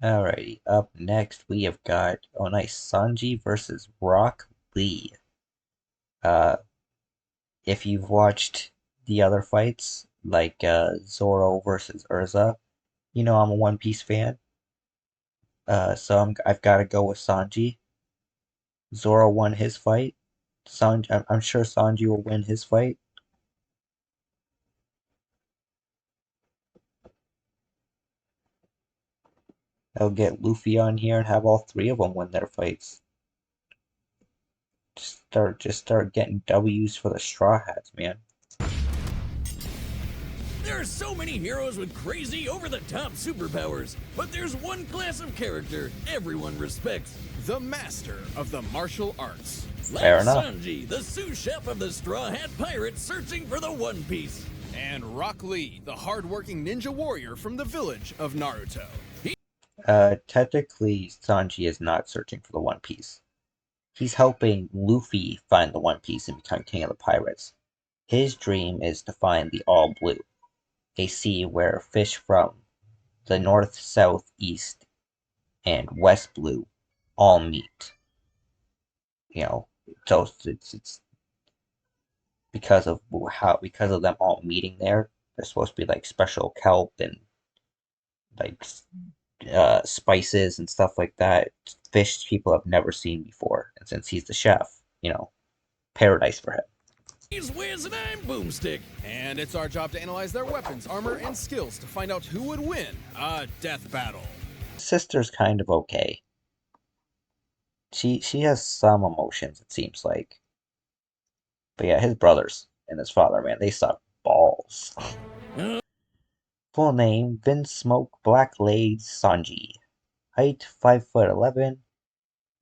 Alrighty, up next we have got Sanji versus Rock Lee. Uh, if you've watched the other fights, like Zoro versus Urza, you know I'm a One Piece fan. I've got to go with Sanji. Zoro won his fight. I'm sure Sanji will win his fight. I'll get Luffy on here and have all three of them win their fights. Just start getting W's for the Straw Hats, man. There are so many heroes with crazy, over-the-top superpowers, but there's one class of character everyone respects. The master of the martial arts. Like Fair enough. Sanji, the sous chef of the Straw Hat Pirates searching for the One Piece. And Rock Lee, the hard-working ninja warrior from the village of Naruto. Technically, Sanji is not searching for the One Piece. He's helping Luffy find the One Piece and become king of the pirates. His dream is to find the All Blue, a sea where fish from the North, South, East, and West Blue all meet. You know, so it's because of them all meeting there. There's supposed to be like special kelp and like spices and stuff like that. Fish people have never seen before, and since he's the chef, paradise for him. He's Wiz and I'm Boomstick. And it's our job to analyze their weapons, armor, and skills to find out who would win a death battle. His sister's kind of okay. She has some emotions, it seems like. But yeah, his brothers and his father, man, they suck balls. Full name, Vince Smoke Blackblade Sanji. Height 5'11".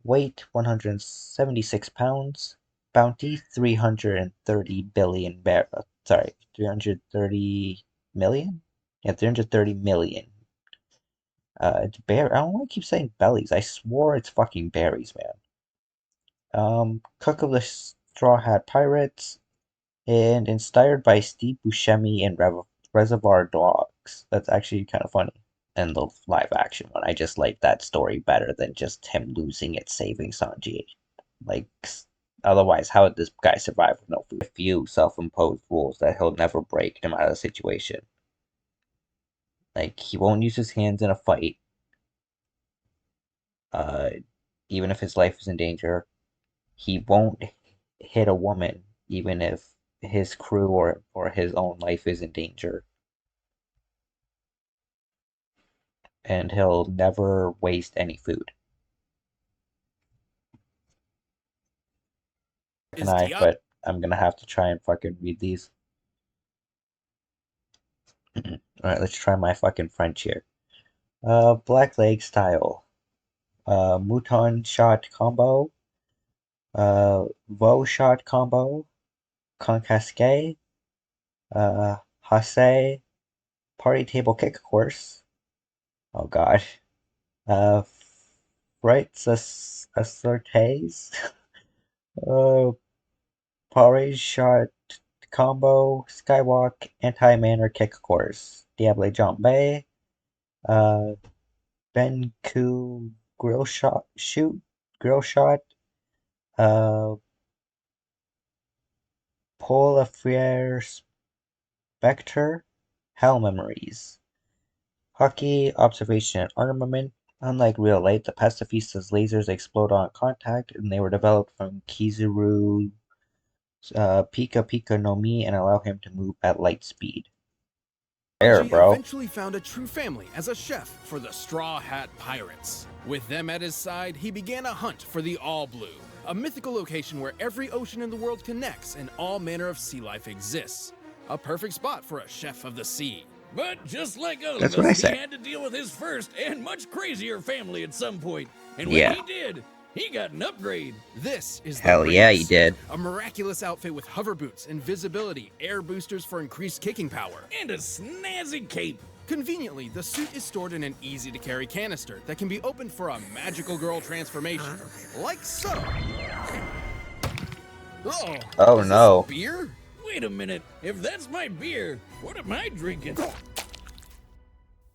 Weight 176 pounds. Bounty 330 billion 330 million? Yeah, 330 million. It's bear. I don't want to keep saying bellies. I swore it's fucking berries, man. Cook of the Straw Hat Pirates, and inspired by Steve Buscemi and Reservoir Dogs. That's actually kind of funny. And the live action one, I just like that story better than just him losing it, saving Sanji. Like, otherwise, how would this guy survive with no food? A few self-imposed rules that he'll never break, no matter the situation. Like, he won't use his hands in a fight. Even if his life is in danger. He won't hit a woman, even if his crew or his own life is in danger. And he'll never waste any food. But I'm gonna have to try and fucking read these. Alright, let's try my fucking French here. Black leg style. Mouton shot combo. Vo shot combo. Concasque. Hasse. Party table kick course. Oh god. Frites assortes. Porridge shot combo, skywalk, anti-manner kick course, Diable Jambe, Benku grill shot, uh, Paul Frere Spectre, Hell Memories, Hockey, Observation and Armament. Unlike real light, the pacifista's lasers explode on contact, and they were developed from Kizaru Pika Pika no Mi and allow him to move at light speed. There, bro. Eventually found a true family as a chef for the Straw Hat Pirates. With them at his side, he began a hunt for the All Blue, a mythical location where every ocean in the world connects and all manner of sea life exists. A perfect spot for a chef of the sea. But just like all of us, he had to deal with his first and much crazier family at some point. And when he did, he got an upgrade. This is Hell yeah, he did. A miraculous outfit with hover boots, invisibility, air boosters for increased kicking power, and a snazzy cape. Conveniently, the suit is stored in an easy-to-carry canister that can be opened for a magical girl transformation, like so. Oh no. Beer? Wait a minute. If that's my beer, what am I drinking?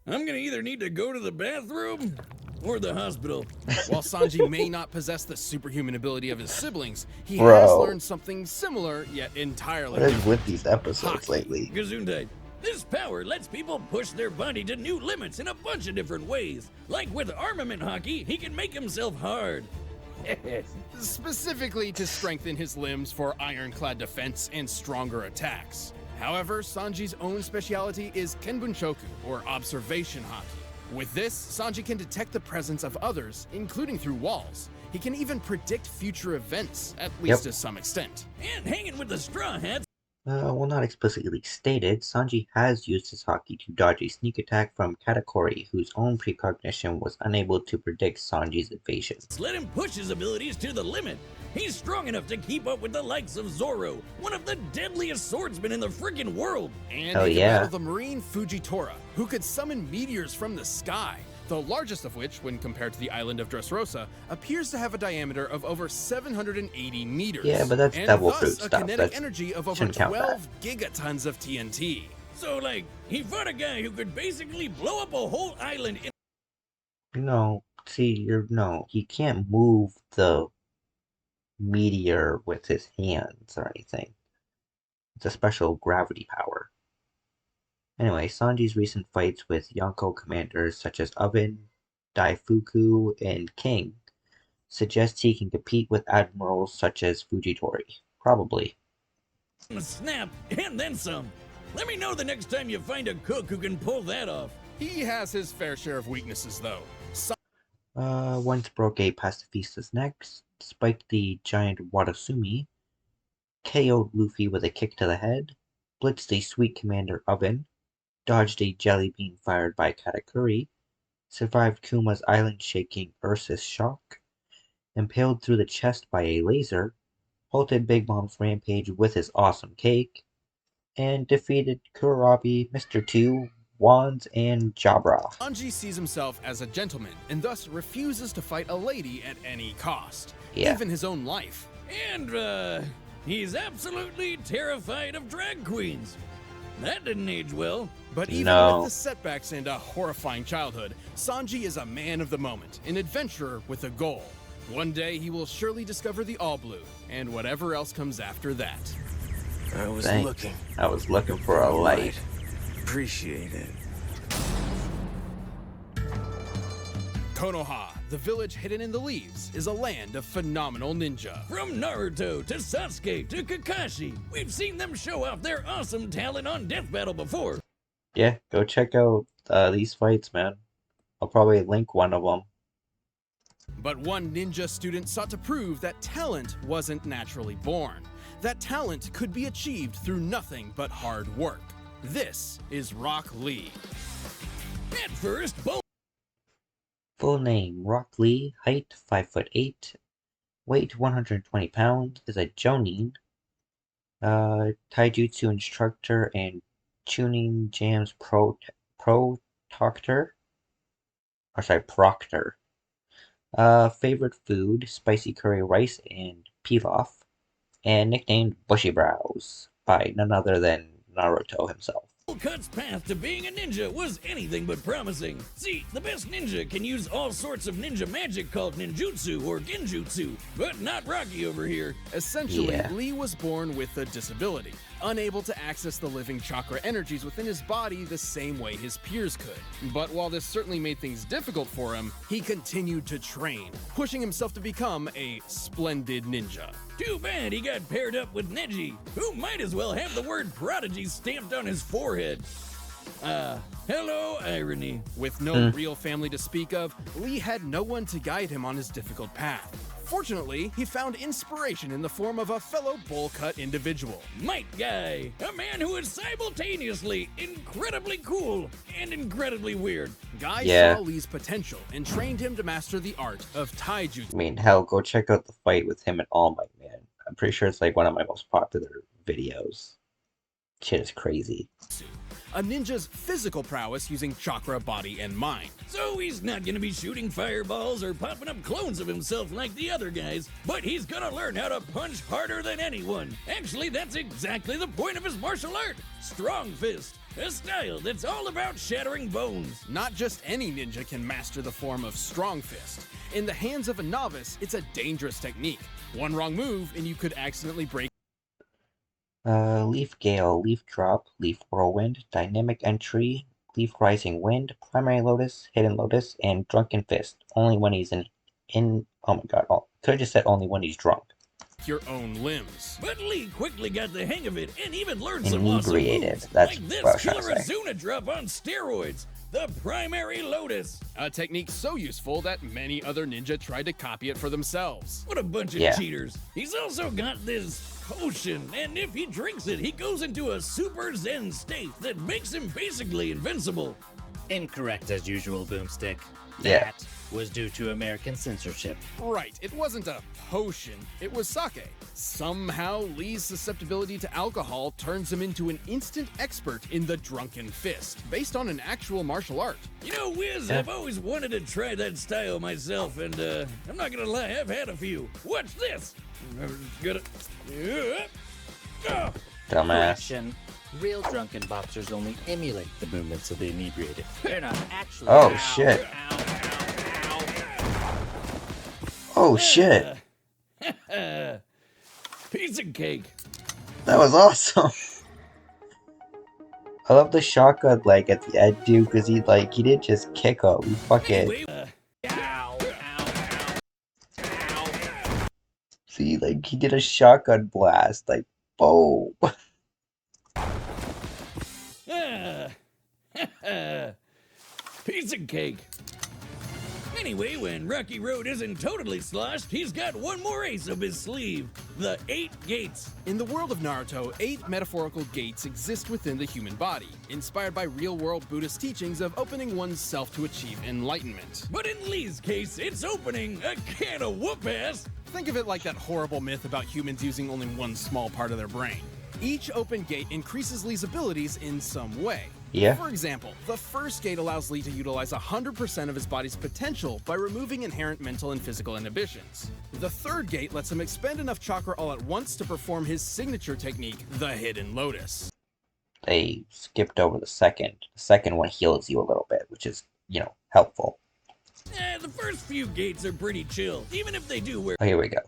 I'm gonna either need to go to the bathroom or the hospital. While Sanji may not possess the superhuman ability of his siblings, he has Bro. learned something similar yet entirely What is different. with these episodes Hockey. lately? Gesundheit. This power lets people push their body to new limits in a bunch of different ways. Like with armament hockey, he can make himself hard. Specifically to strengthen his limbs for ironclad defense and stronger attacks. However, Sanji's own speciality is Kenbunshoku, or observation hockey. With this, Sanji can detect the presence of others, including through walls. He can even predict future events, at least to some extent. And hanging with the Straw Hats. Well, not explicitly stated, Sanji has used his hockey to dodge a sneak attack from Katakuri, whose own precognition was unable to predict Sanji's evasion. Let him push his abilities to the limit. He's strong enough to keep up with the likes of Zoro, one of the deadliest swordsmen in the freaking world. And Hell he can yeah. battle the marine Fujitora, who could summon meteors from the sky. The largest of which, when compared to the island of Dressrosa, appears to have a diameter of over 780 meters. Yeah, but that's and devil thus fruit a stuff. kinetic That's- energy of over shouldn't count 12 gigatons of TNT. So, like, he fought a guy who could basically blow up a whole island in No, see, no, he can't move the meteor with his hands or anything. It's a special gravity power. Anyway, Sanji's recent fights with Yonko commanders such as Oven, Daifuku, and King suggest he can compete with admirals such as Fujitori. Probably. a snap, and then some. Let me know the next time you find a cook who can pull that off. He has his fair share of weaknesses, though. Once broke a pacifista's neck, spiked the giant Watasumi, KO'd Luffy with a kick to the head, blitzed a sweet commander Oven, dodged a jelly bean fired by Katakuri, survived Kuma's island-shaking Ursus shock, impaled through the chest by a laser, halted Big Mom's rampage with his awesome cake, and defeated Kurabi, Mr. Two, Wands, and Jabra. Sanji sees himself as a gentleman and thus refuses to fight a lady at any cost, Yeah. even his own life. And, he's absolutely terrified of drag queens. That didn't age well. But even No. with the setbacks and a horrifying childhood, Sanji is a man of the moment, an adventurer with a goal. One day he will surely discover the All Blue, and whatever else comes after that. I was Dang. looking. I was looking for a light. Appreciate it. Konoha, the village hidden in the leaves, is a land of phenomenal ninja. From Naruto to Sasuke to Kakashi, we've seen them show off their awesome talent on Death Battle before. Yeah, go check out these fights, man. I'll probably link one of them. But one ninja student sought to prove that talent wasn't naturally born. That talent could be achieved through nothing but hard work. This is Rock Lee. At first, Full name, Rock Lee, height 5'8", weight 120 pounds, is a Jonin, taijutsu instructor and Tuning Jam's proctor. Favorite food, spicy curry rice and pilaf, and nicknamed Bushy Brows by none other than Naruto himself. Cut's path to being a ninja was anything but promising. See, the best ninja can use all sorts of ninja magic called ninjutsu or genjutsu, but not Rocky over here. Essentially, Yeah. Lee was born with a disability, unable to access the living chakra energies within his body the same way his peers could. But while this certainly made things difficult for him, he continued to train, pushing himself to become a splendid ninja. Too bad he got paired up with Neji, who might as well have the word prodigy stamped on his forehead. Hello, irony. With no real family to speak of, Lee had no one to guide him on his difficult path. Fortunately, he found inspiration in the form of a fellow bowl-cut individual. Might Guy, a man who is simultaneously incredibly cool and incredibly weird. Guy Yeah. saw Lee's potential and trained him to master the art of taijutsu. I mean, hell, go check out the fight with him and All Might, man. I'm pretty sure it's like one of my most popular videos. Shit is crazy. A ninja's physical prowess using chakra, body, and mind. So he's not gonna be shooting fireballs or popping up clones of himself like the other guys, but he's gonna learn how to punch harder than anyone. Actually, that's exactly the point of his martial art. Strong fist. A style that's all about shattering bones. Not just any ninja can master the form of Strong Fist. In the hands of a novice, it's a dangerous technique. One wrong move and you could accidentally break. Leaf Gale, Leaf Drop, Leaf Whirlwind, Dynamic Entry, Leaf Rising Wind, Primary Lotus, Hidden Lotus, and Drunken Fist. Only when he's oh my god, could have just said only when he's drunk. Your own limbs. But Lee quickly got the hang of it and even learned some awesome Inebriated, moves, that's like this what I was trying killer to say. Azuna drop on steroids, the Primary Lotus. A technique so useful that many other ninja tried to copy it for themselves. What a bunch of Yeah. cheaters. He's also got this potion, and if he drinks it, he goes into a super zen state that makes him basically invincible. Incorrect as usual, Boomstick. Yeah. That was due to American censorship. Right, it wasn't a potion, it was sake. Somehow, Lee's susceptibility to alcohol turns him into an instant expert in the Drunken Fist, based on an actual martial art. You know, Wiz, I've always wanted to try that style myself, and I'm not gonna lie, I've had a few. Watch this. Dumbass. Correction. Real drunken boxers only emulate the movements of the inebriated. They're not actually. Oh, Ow, shit. ow, ow, ow. Oh shit, Piece of cake. that was awesome. I love the shotgun leg at the end, dude, because he didn't just kick him. He fucking Anyway, Ow, ow, ow. see, he did a shotgun blast, boom. piece of cake. Anyway, when Rocky Road isn't totally sloshed, he's got one more ace up his sleeve. The 8 gates. In the world of Naruto, 8 metaphorical gates exist within the human body, inspired by real-world Buddhist teachings of opening one's self to achieve enlightenment. But in Lee's case, it's opening a can of whoop-ass. Think of it like that horrible myth about humans using only one small part of their brain. Each open gate increases Lee's abilities in some way. Yeah. For example, the first gate allows Lee to utilize 100% of his body's potential by removing inherent mental and physical inhibitions. The third gate lets him expend enough chakra all at once to perform his signature technique, the Hidden Lotus. They skipped over the second. The second one heals you a little bit, which is, helpful. The first few gates are pretty chill, even if they do wear. Oh, here we go.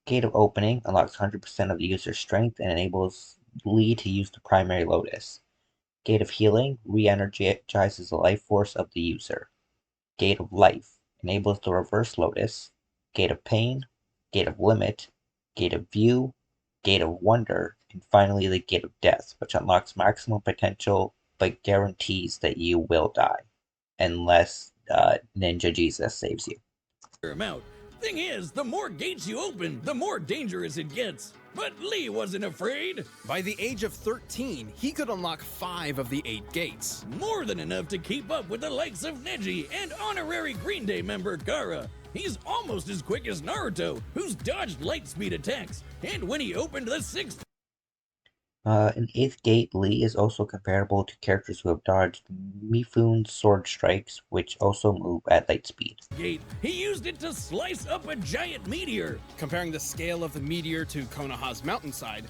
Gate of Opening unlocks 100% of the user's strength and enables Lee to use the Primary Lotus. Gate of Healing re-energizes the life force of the user. Gate of Life enables the Reverse Lotus. Gate of Pain, Gate of Limit, Gate of View, Gate of Wonder, and finally the Gate of Death, which unlocks maximum potential but guarantees that you will die, unless Ninja Jesus saves you. Amount. Thing is, the more gates you open, the more dangerous it gets. But Lee wasn't afraid. By the age of 13, he could unlock 5 of the 8 gates. More than enough to keep up with the likes of Neji and honorary Green Day member Gaara. He's almost as quick as Naruto, who's dodged light speed attacks. And when he opened the 6th In 8th Gate, Lee is also comparable to characters who have dodged Mifune's sword strikes, which also move at light speed. gate, he used it to slice up a giant meteor. Comparing the scale of the meteor to Konoha's mountainside,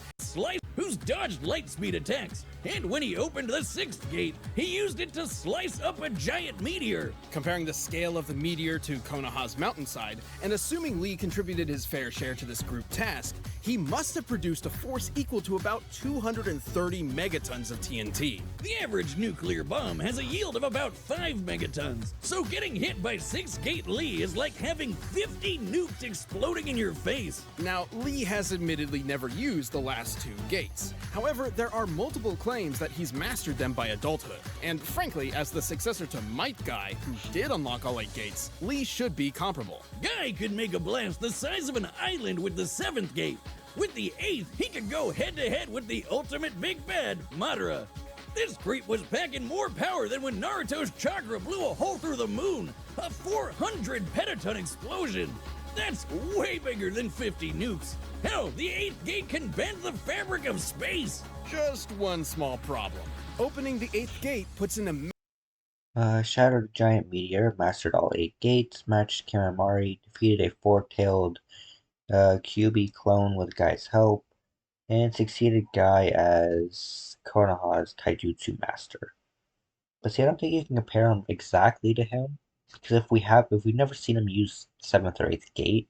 Who's dodged light speed attacks. And when he opened the 6th gate, he used it to slice up a giant meteor. comparing the scale of the meteor to Konoha's mountainside, and assuming Lee contributed his fair share to this group task, he must have produced a force equal to about 230 megatons of TNT. The average nuclear bomb has a yield of about 5 megatons, so getting hit by 6th Gate Lee is like having 50 nukes exploding in your face. Now, Lee has admittedly never used the last 2 gates. However, there are multiple claims that he's mastered them by adulthood. And frankly, as the successor to Might Guy, who did unlock all 8 gates, Lee should be comparable. Guy could make a blast the size of an island with the 7th gate. With the 8th, he could go head-to-head with the ultimate big bad, Madara. This creep was packing more power than when Naruto's chakra blew a hole through the moon. A 400 petaton explosion. That's way bigger than 50 nukes. Hell, the 8th gate can bend the fabric of space. Just one small problem. Opening the 8th gate puts an Shattered a giant meteor, mastered all 8 gates, matched Karamari, defeated a 4-tailed QB clone with Guy's help, and succeeded Guy as Konoha's taijutsu master. But see, I don't think you can compare him exactly to him, because if we've never seen him use 7th or 8th gate,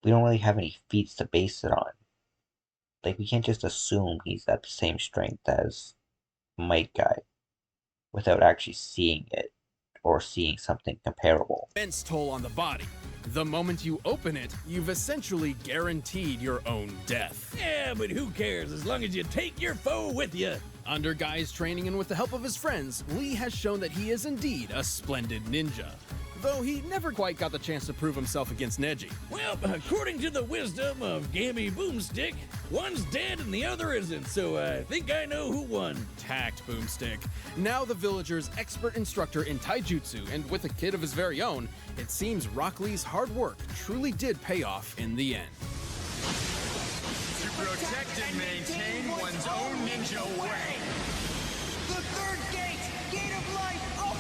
we don't really have any feats to base it on. Like, we can't just assume he's at the same strength as Might Guy without actually seeing it or seeing something comparable. Immense toll on the body. The moment you open it, you've essentially guaranteed your own death. Yeah, but who cares as long as you take your foe with you? Under Guy's training and with the help of his friends, Lee has shown that he is indeed a splendid ninja. Though he never quite got the chance to prove himself against Neji. Well, according to the wisdom of Gammy Boomstick, one's dead and the other isn't, so I think I know who won. Tact, Boomstick. Now the villager's expert instructor in taijutsu, and with a kid of his very own, it seems Rock Lee's hard work truly did pay off in the end. To protect and maintain one's own ninja way. The third gate of light, open!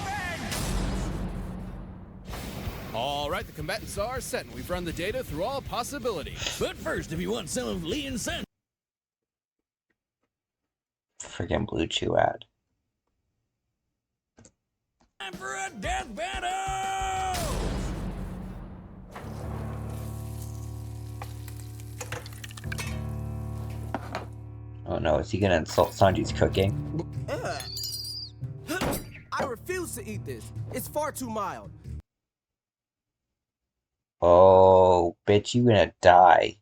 All right, the combatants are set, and we've run the data through all possibilities. But first, if you want some of Lee and Sanji. Friggin' Blue Chew ad. Time for a death battle! Oh no, is he gonna insult Sanji's cooking? I refuse to eat this. It's far too mild. Oh, bitch, you gonna die.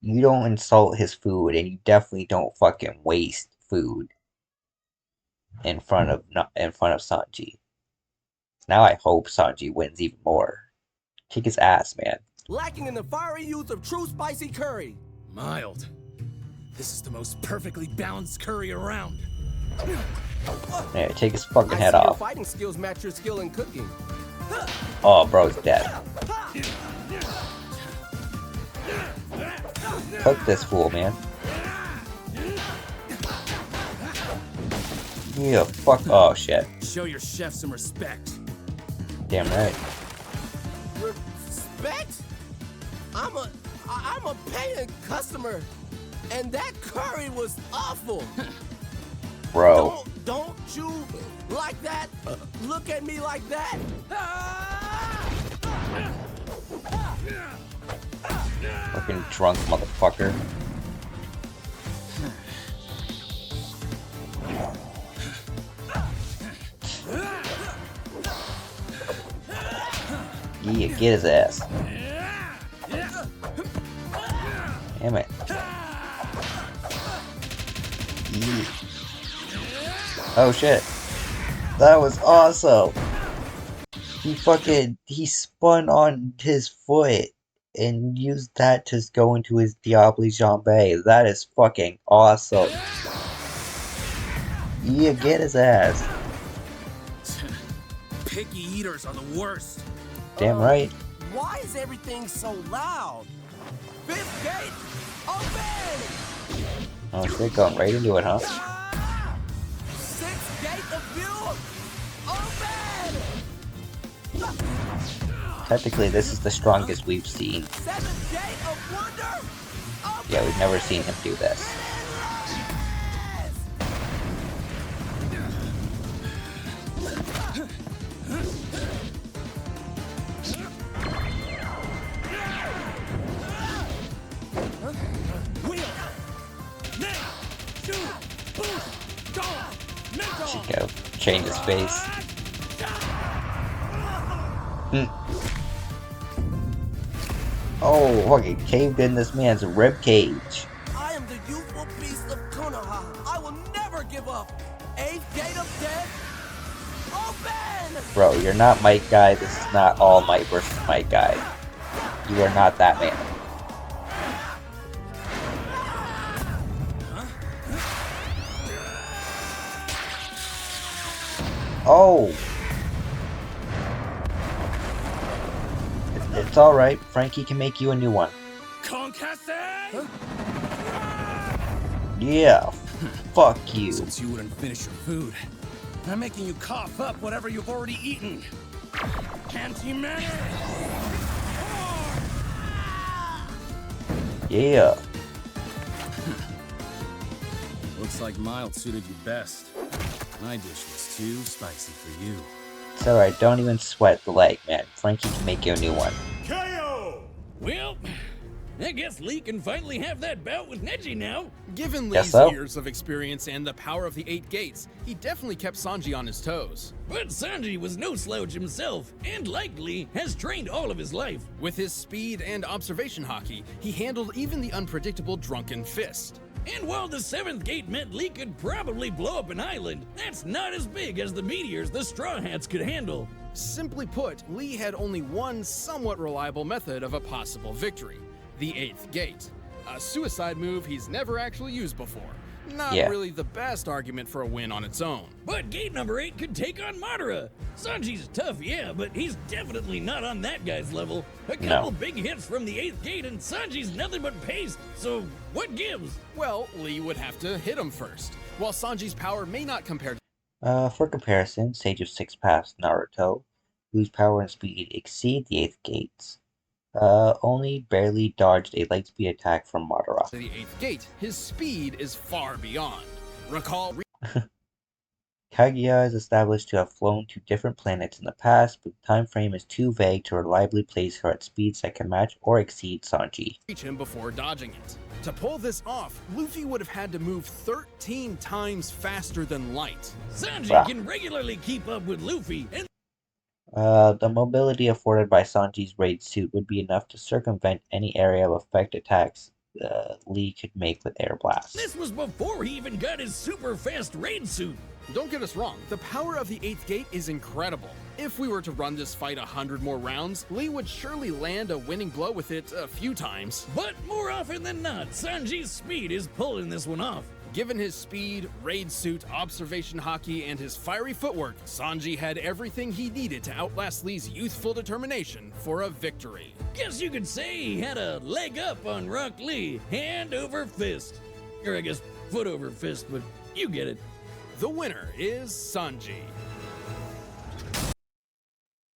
You don't insult his food, and you definitely don't fucking waste food in front of Sanji. Now I hope Sanji wins even more. Kick his ass, man. Lacking in the fiery youth of true spicy curry. Mild. This is the most perfectly balanced curry around. Yeah, take his fucking I head see your off. fighting skills match your skill in cooking. Oh, bro's dead. Cook this fool, man. Yeah, fuck. Oh, shit. Show your chef some respect. Damn right. Respect? I'm a paying customer, and that curry was awful. Bro. Don't you like that? Look at me like that. Fucking drunk motherfucker. Yeah, get his ass. Damn it. Yeah. Oh shit. That was awesome. He spun on his foot and used that to go into his Diablo Jambe. That is fucking awesome. Yeah, get his ass. Picky eaters are the worst. Damn right. Why is everything so loud? Fifth gate, open! Oh shit, going right into it, huh? Sixth gate of view, open! Technically, this is the strongest we've seen. Seventh gate of wonder, open! Yeah, we've never seen him do this. Should go change his face. Oh, fucking caved in this man's rib cage. I am the youthful beast of Konoha. I will never give up. Eighth gate of death, open! Bro, you're not Might Guy. This is not All Might versus Might Guy. You are not that man. Oh! It's alright. Frankie can make you a new one. Concasse? Yeah. Fuck you. Since you wouldn't finish your food, I'm making you cough up whatever you've already eaten. Anti-matter! Yeah. Looks like mild suited you best. My dish was too spicy for you. It's alright, don't even sweat the leg, man. Frankie can make you a new one. KO! Well, I guess Lee can finally have that bout with Neji now. Given Guess Lee's so. years of experience and the power of the 8 gates, he definitely kept Sanji on his toes. But Sanji was no slouch himself, and like Lee, has trained all of his life. With his speed and observation hockey, he handled even the unpredictable Drunken Fist. And while the 7th gate meant Lee could probably blow up an island, that's not as big as the meteors the Straw Hats could handle. Simply put, Lee had only one somewhat reliable method of a possible victory: the 8th gate. A suicide move he's never actually used before. Not Yeah. really the best argument for a win on its own. But gate number 8 could take on Madara. Sanji's tough, yeah, but he's definitely not on that guy's level. A couple big hits from the 8th gate and Sanji's nothing but paste, so what gives? Well, Lee would have to hit him first. While Sanji's power may not compare For comparison, Sage of Six Paths Naruto, whose power and speed exceed the 8th gates, only barely dodged a light speed attack from Madara. to the 8th gate, his speed is far beyond. Recall Kaguya is established to have flown to different planets in the past, but the time frame is too vague to reliably place her at speeds that can match or exceed Sanji. reach him before dodging it. To pull this off, Luffy would have had to move 13 times faster than light. Sanji Wow. can regularly keep up with Luffy, and The mobility afforded by Sanji's raid suit would be enough to circumvent any area of effect attacks Lee could make with Air Blast. this was before he even got his super fast raid suit. Don't get us wrong, the power of the 8th gate is incredible. If we were to run this fight 100 more rounds, Lee would surely land a winning blow with it a few times. But more often than not, Sanji's speed is pulling this one off. Given his speed, raid suit, observation hockey, and his fiery footwork, Sanji had everything he needed to outlast Lee's youthful determination for a victory. Guess you could say he had a leg up on Rock Lee, hand over fist. Or I guess foot over fist, but you get it. The winner is Sanji.